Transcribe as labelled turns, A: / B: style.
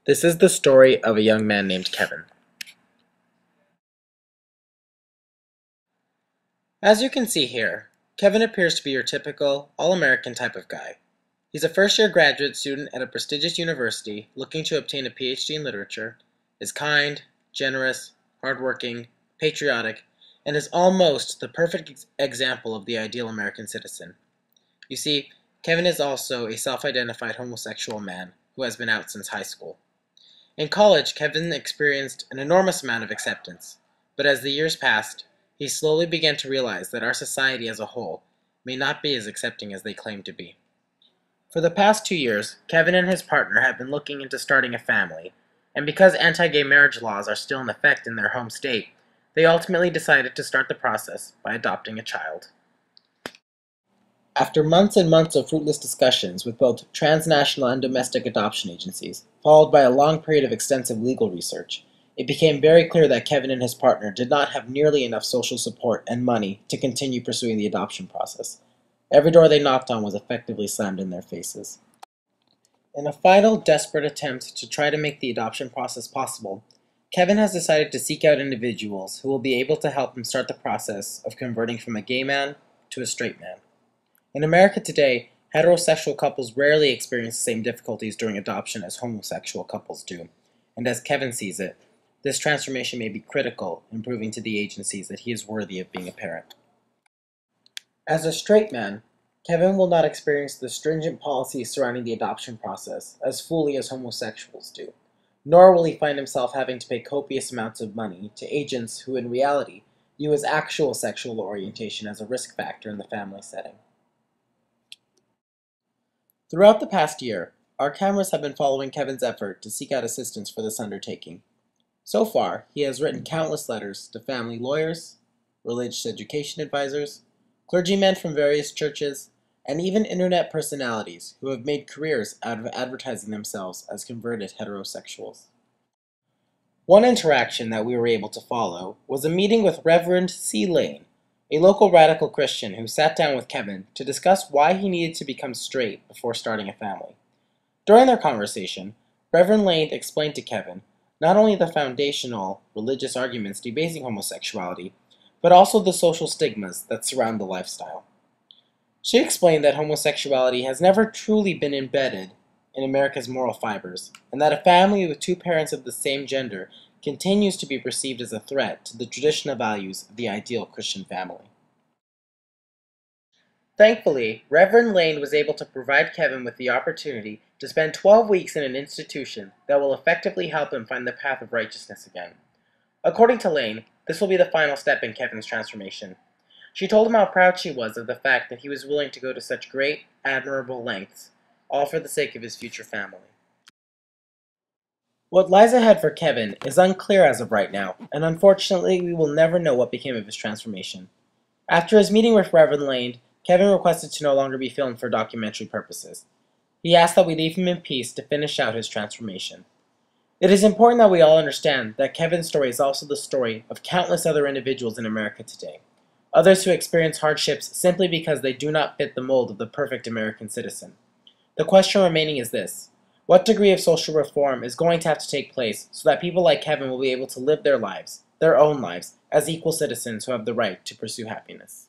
A: This is the story of a young man named Kevin. As you can see here, Kevin appears to be your typical, all-American type of guy. He's a first-year graduate student at a prestigious university looking to obtain a PhD in literature, is kind, generous, hardworking, patriotic, and is almost the perfect example of the ideal American citizen. You see, Kevin is also a self-identified homosexual man who has been out since high school. In college, Kevin experienced an enormous amount of acceptance, but as the years passed, he slowly began to realize that our society as a whole may not be as accepting as they claim to be. For the past 2 years, Kevin and his partner have been looking into starting a family, and because anti-gay marriage laws are still in effect in their home state, they ultimately decided to start the process by adopting a child. After months and months of fruitless discussions with both transnational and domestic adoption agencies, followed by a long period of extensive legal research, it became very clear that Kevin and his partner did not have nearly enough social support and money to continue pursuing the adoption process. Every door they knocked on was effectively slammed in their faces. In a final, desperate attempt to try to make the adoption process possible, Kevin has decided to seek out individuals who will be able to help him start the process of converting from a gay man to a straight man. In America today, heterosexual couples rarely experience the same difficulties during adoption as homosexual couples do, and as Kevin sees it, this transformation may be critical in proving to the agencies that he is worthy of being a parent. As a straight man, Kevin will not experience the stringent policies surrounding the adoption process as fully as homosexuals do, nor will he find himself having to pay copious amounts of money to agents who in reality view his actual sexual orientation as a risk factor in the family setting. Throughout the past year, our cameras have been following Kevin's effort to seek out assistance for this undertaking. So far, he has written countless letters to family lawyers, religious education advisors, clergymen from various churches, and even internet personalities who have made careers out of advertising themselves as converted heterosexuals. One interaction that we were able to follow was a meeting with Reverend C. Lane, a local radical Christian who sat down with Kevin to discuss why he needed to become straight before starting a family. During their conversation, Reverend Lane explained to Kevin not only the foundational religious arguments debasing homosexuality, but also the social stigmas that surround the lifestyle. She explained that homosexuality has never truly been embedded in America's moral fibers, and that a family with two parents of the same gender continues to be perceived as a threat to the traditional values of the ideal Christian family. Thankfully, Reverend Lane was able to provide Kevin with the opportunity to spend 12 weeks in an institution that will effectively help him find the path of righteousness again. According to Lane, this will be the final step in Kevin's transformation. She told him how proud she was of the fact that he was willing to go to such great, admirable lengths, all for the sake of his future family. What lies ahead for Kevin is unclear as of right now, and unfortunately we will never know what became of his transformation. After his meeting with Reverend Lane, Kevin requested to no longer be filmed for documentary purposes. He asked that we leave him in peace to finish out his transformation. It is important that we all understand that Kevin's story is also the story of countless other individuals in America today, others who experience hardships simply because they do not fit the mold of the perfect American citizen. The question remaining is this: what degree of social reform is going to have to take place so that people like Kevin will be able to live their lives, their own lives, as equal citizens who have the right to pursue happiness?